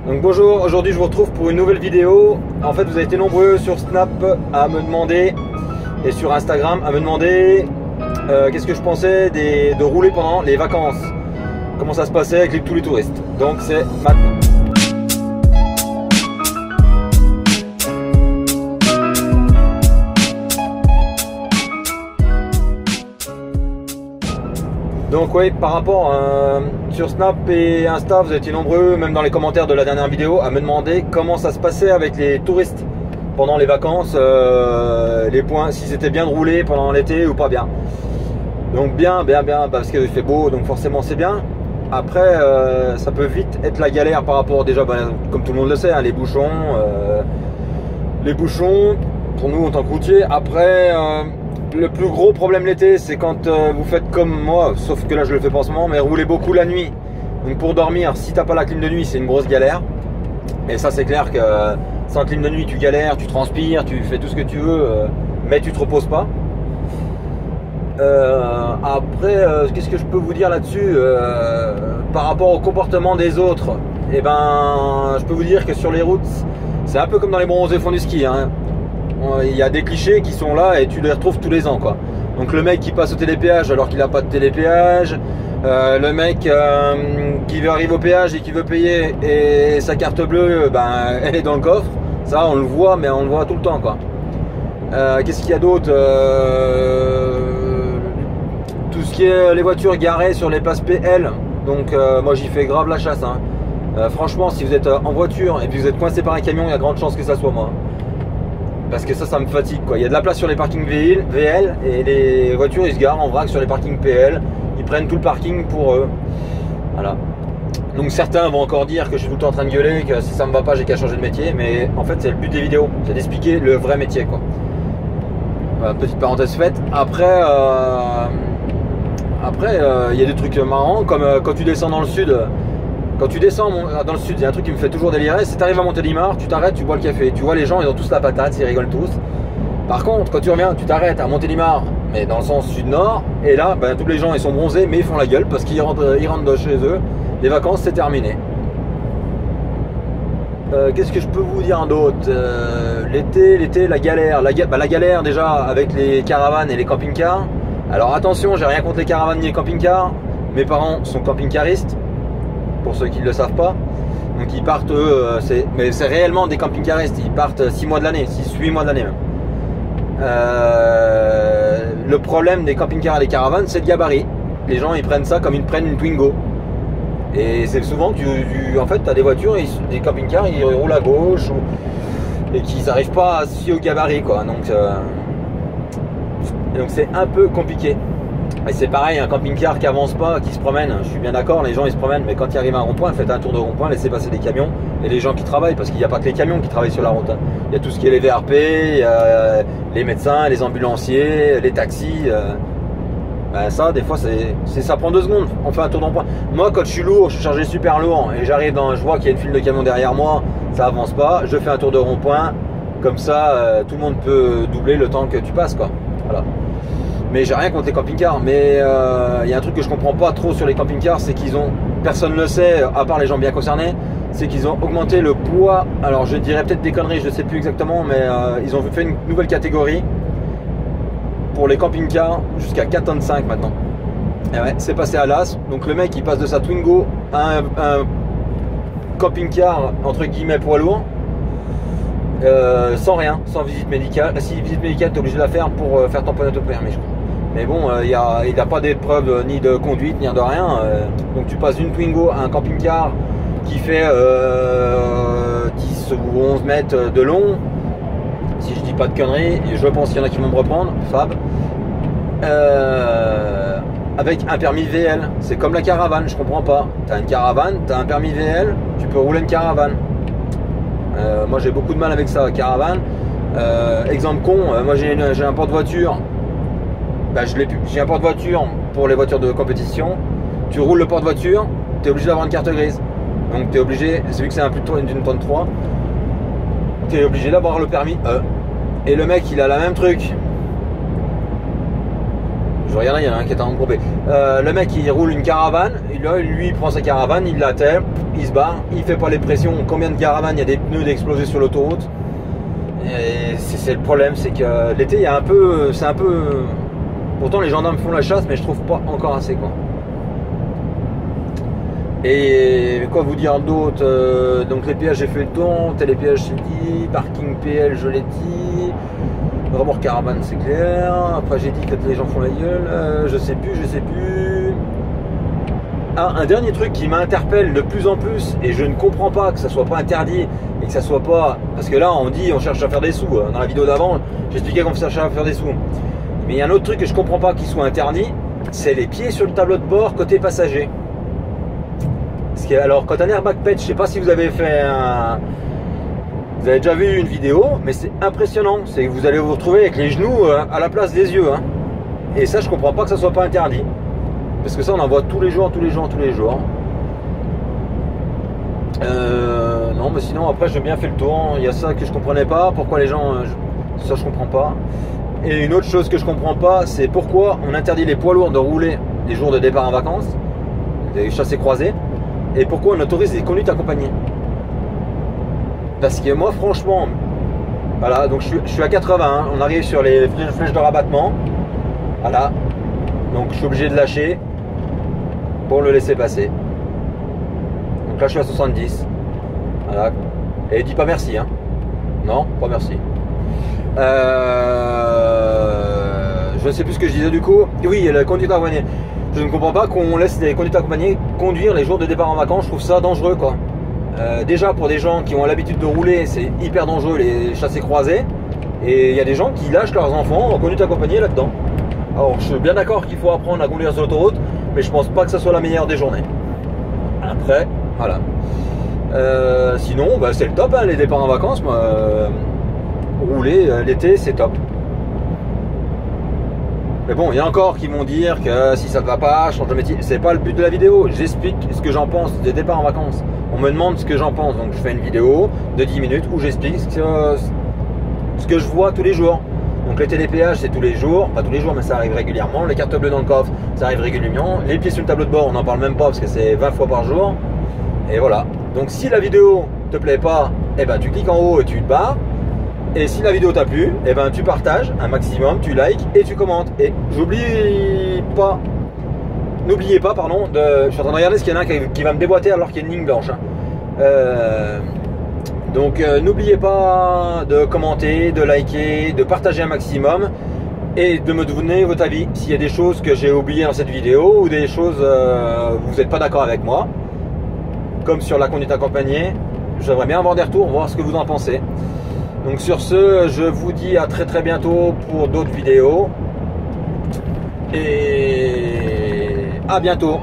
Donc bonjour, aujourd'hui je vous retrouve pour une nouvelle vidéo. En fait vous avez été nombreux sur Snap à me demander et sur Instagram à me demander qu'est-ce que je pensais de rouler pendant les vacances. Comment ça se passait avec tous les touristes. Donc c'est maintenant. Donc oui, par rapport sur Snap et Insta, vous avez été nombreux, même dans les commentaires de la dernière vidéo, à me demander comment ça se passait avec les touristes pendant les vacances, les points, si c'était bien de rouler pendant l'été ou pas bien. Donc bien, parce qu'il fait beau, donc forcément c'est bien. Après, ça peut vite être la galère par rapport déjà, comme tout le monde le sait, hein, les bouchons pour nous en tant que routiers. Après, le plus gros problème l'été, c'est quand vous faites comme moi, sauf que là je le fais pas en ce moment, mais rouler beaucoup la nuit. Donc pour dormir, si t'as pas la clim de nuit, c'est une grosse galère. Et ça c'est clair que sans clim de nuit, tu galères, tu transpires, tu fais tout ce que tu veux, mais tu te reposes pas. Après, qu'est-ce que je peux vous dire là-dessus par rapport au comportement des autres? Eh ben, je peux vous dire que sur les routes, c'est un peu comme dans les bronzés fonds du ski, hein. Il y a des clichés qui sont là et tu les retrouves tous les ans, quoi. Donc le mec qui passe au télépéage alors qu'il n'a pas de télépéage, le mec qui veut arriver au péage et qui veut payer et sa carte bleue, ben, elle est dans le coffre. Ça on le voit, mais on le voit tout le temps, quoi. Qu'est-ce qu'il y a d'autre? Tout ce qui est les voitures garées sur les places PL. Donc moi j'y fais grave la chasse, hein. Franchement, si vous êtes en voiture et puis vous êtes coincé par un camion, il y a grande chance que ça soit moi. Parce que ça me fatigue, quoi. Il y a de la place sur les parkings VL et les voitures ils se garent en vrac sur les parkings PL. Ils prennent tout le parking pour eux. Voilà. Donc certains vont encore dire que je suis tout le temps en train de gueuler, que si ça me va pas j'ai qu'à changer de métier. Mais en fait c'est le but des vidéos, c'est d'expliquer le vrai métier, quoi. Voilà, petite parenthèse faite. Après il y a des trucs marrants comme quand tu descends dans le sud. Quand tu descends dans le sud, il y a un truc qui me fait toujours délirer, c'est t'arrives à Montélimar, tu t'arrêtes, tu bois le café. Tu vois les gens, ils ont tous la patate, ils rigolent tous. Par contre, quand tu reviens, tu t'arrêtes à Montélimar, mais dans le sens sud-nord, et là, ben, tous les gens ils sont bronzés, mais ils font la gueule parce qu'ils rentrent de chez eux. Les vacances, c'est terminé. Qu'est-ce que je peux vous dire d'autre? L'été, la galère. La galère déjà avec les caravanes et les camping-cars. Alors attention, j'ai rien contre les caravanes ni les camping-cars. Mes parents sont camping-caristes. Pour ceux qui ne le savent pas, donc ils partent mais c'est réellement des camping-caristes, ils partent 6 mois de l'année, 6-8 mois de l'année même. Le problème des camping-cars et des caravanes, c'est le gabarit. Les gens ils prennent ça comme ils prennent une Twingo, et c'est souvent en fait tu as des voitures, des camping-cars ils roulent à gauche et qu'ils n'arrivent pas à se fier au gabarit, quoi. Donc c'est un peu compliqué. Et c'est pareil, un camping-car qui avance pas, qui se promène, je suis bien d'accord, les gens ils se promènent, mais quand ils arrivent à un rond-point, faites un tour de rond-point, laissez passer des camions et les gens qui travaillent, parce qu'il n'y a pas que les camions qui travaillent sur la route, hein. Il y a tout ce qui est les VRP, il y a les médecins, les ambulanciers, les taxis. Ben ça, des fois, ça prend 2 secondes, on fait un tour de rond-point. Moi, quand je suis lourd, je suis chargé super lourd et je vois qu'il y a une file de camions derrière moi, ça avance pas, je fais un tour de rond-point, comme ça, tout le monde peut doubler le temps que tu passes, quoi. Voilà. Mais j'ai rien contre les camping-cars, mais il y a un truc que je comprends pas trop sur les camping-cars, c'est qu'ils ont, personne ne le sait, à part les gens bien concernés, c'est qu'ils ont augmenté le poids. Alors je dirais peut-être des conneries, je ne sais plus exactement, mais ils ont fait une nouvelle catégorie pour les camping-cars jusqu'à 4,5 tonnes maintenant. Et ouais, c'est passé à l'as. Donc le mec il passe de sa Twingo à un camping-car entre guillemets poids lourd. Sans rien, sans visite médicale. Si visite médicale, tu es obligé de la faire pour faire tamponner ton permis, je crois. Mais bon, il n'y a pas d'épreuve ni de conduite, ni de rien. Donc tu passes d'une Twingo à un camping-car qui fait 10 ou 11 mètres de long. Si je dis pas de conneries, et je pense qu'il y en a qui vont me reprendre, Fab. Avec un permis VL. C'est comme la caravane, je comprends pas. Tu as une caravane, tu as un permis VL, tu peux rouler une caravane. Moi j'ai beaucoup de mal avec ça, caravane. Exemple con, moi j'ai un porte-voiture. J'ai un porte-voiture pour les voitures de compétition. Tu roules le porte-voiture, tu es obligé d'avoir une carte grise. Donc tu es obligé, vu que c'est un plus d'une tonne 3, tu es obligé d'avoir le permis E. Et le mec il a la même truc. Je regardais, il y en a un qui est en groupé. Le mec il roule une caravane, et là lui il prend sa caravane, il l'attelle, il se barre, il fait pas les pressions. Combien de caravanes il y a des pneus d'exploser sur l'autoroute? Et c'est le problème, c'est que l'été il y a un peu, c'est un peu. Pourtant les gendarmes font la chasse, mais je trouve pas encore assez quoi. Et quoi vous dire d'autre? Donc les péages j'ai fait le tour, télépéage c'est dit, parking PL je l'ai dit, remorque caravane c'est clair, après j'ai dit que les gens font la gueule, je sais plus. Ah, un dernier truc qui m'interpelle de plus en plus, et je ne comprends pas que ça soit pas interdit, et que ça soit pas... Parce que là on dit on cherche à faire des sous, dans la vidéo d'avant j'expliquais qu'on cherchait à faire des sous. Mais il y a un autre truc que je comprends pas qui soit interdit, c'est les pieds sur le tableau de bord côté passager. Alors quand un airbag pète, je sais pas si vous avez fait vous avez déjà vu une vidéo, mais c'est impressionnant. C'est que vous allez vous retrouver avec les genoux à la place des yeux. Et ça, je comprends pas que ça soit pas interdit. Parce que ça, on en voit tous les jours. Non, mais sinon, après, j'ai bien fait le tour. Il y a ça que je comprenais pas. Pourquoi les gens... Ça, je comprends pas. Et une autre chose que je comprends pas, c'est pourquoi on interdit les poids lourds de rouler les jours de départ en vacances, des chassés croisés, et pourquoi on autorise les conduites accompagnées. Parce que moi franchement, voilà, donc je suis à 80, on arrive sur les flèches de rabattement, voilà, donc je suis obligé de lâcher pour le laisser passer. Donc là je suis à 70, voilà, et dis pas merci, non, pas merci. Je ne sais plus ce que je disais du coup. Oui, la conduite accompagnée. Je ne comprends pas qu'on laisse les conduites accompagnées conduire les jours de départ en vacances. Je trouve ça dangereux quoi. Déjà pour des gens qui ont l'habitude de rouler, c'est hyper dangereux les chassés croisés. Et il y a des gens qui lâchent leurs enfants en conduite accompagnée là-dedans. Alors je suis bien d'accord qu'il faut apprendre à conduire sur l'autoroute, mais je pense pas que ça soit la meilleure des journées. Après, voilà. Sinon, bah, c'est le top les départs en vacances. Moi, rouler l'été, c'est top. Mais bon, il y a encore qui vont dire que si ça ne va pas, change de métier. C'est pas le but de la vidéo. J'explique ce que j'en pense des départs en vacances. On me demande ce que j'en pense. Donc je fais une vidéo de 10 minutes où j'explique ce que je vois tous les jours. Donc les télépéages, c'est tous les jours. Pas tous les jours, mais ça arrive régulièrement. Les cartes bleues dans le coffre, ça arrive régulièrement. Les pieds sur le tableau de bord, on n'en parle même pas parce que c'est 20 fois par jour. Et voilà. Donc si la vidéo te plaît pas, eh ben, tu cliques en haut et tu te barres. Et si la vidéo t'a plu, eh ben, tu partages un maximum, tu likes et tu commentes. Et n'oubliez pas, pardon, je suis en train de regarder ce qu'il y en a qui va me déboîter alors qu'il y a une ligne blanche. Donc n'oubliez pas de commenter, de liker, de partager un maximum et de me donner votre avis s'il y a des choses que j'ai oubliées dans cette vidéo ou des choses où vous n'êtes pas d'accord avec moi, comme sur la conduite accompagnée. J'aimerais bien avoir des retours, voir ce que vous en pensez. Donc sur ce, je vous dis à très bientôt pour d'autres vidéos et à bientôt.